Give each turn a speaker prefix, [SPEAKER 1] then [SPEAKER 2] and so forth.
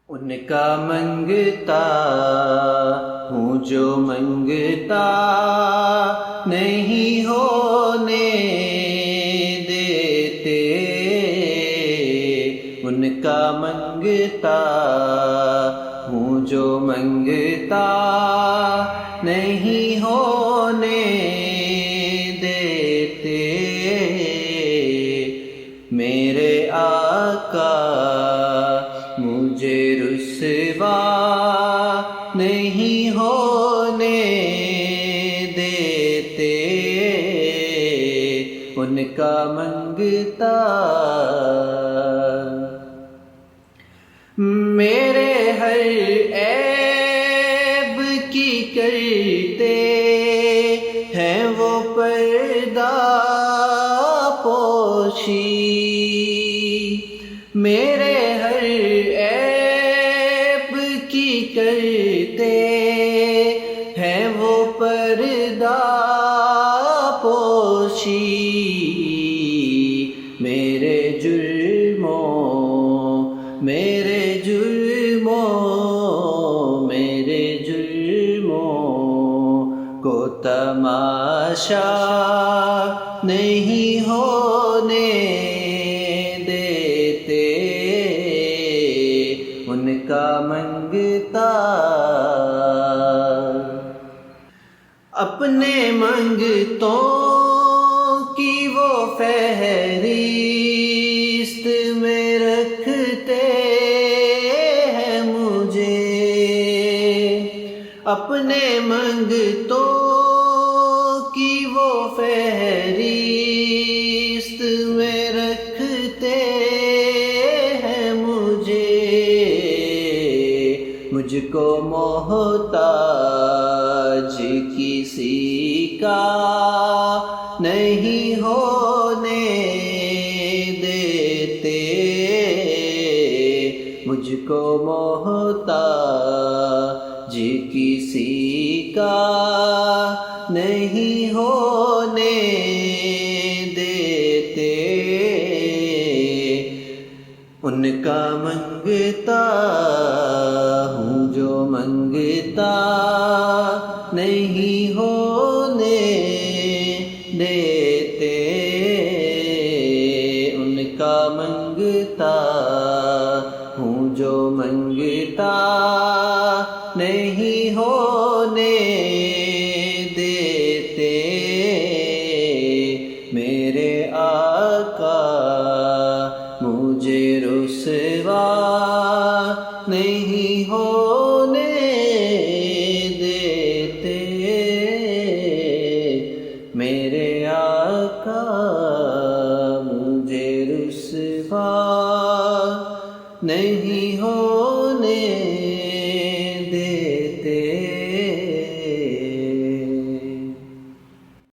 [SPEAKER 1] ان کا منگتا ہوں جو منگتا نہیں ہونے دیتے، ان کا منگتا ہوں جو منگتا نہیں ہونے دیتے، میرے آقا مجھے رسوا نہیں ہونے دیتے، ان کا منگتا میرے ہر عیب کی کرتے ہیں وہ پردہ پوشی، میرے ہر عیب کی کرتے ہیں وہ پردہ پوشی، میرے جرموں کو تماشا نہیں ہونے دیتے، ان کا منگتا اپنے منگتوں کی وہ فہرست میں رکھتے ہیں مجھے، اپنے منگتوں کی وہ فہرست میں رکھتے ہیں مجھے، مجھ کو محتاج کسی کا نہیں ہونے دیتے، مجھ کو محتاج کسی کا نہیں ہونے دیتے، ان کا منگتا ہوں جو منگتا نہیں ہونے دیتے، ان کا منگتا ہوں جو منگتا نہیں ہونے دیتے، میرے آقا مجھے رسوا نہیں ہونے دیتے، میرے آقا مجھے رسوا نہیں ہونے دیتے۔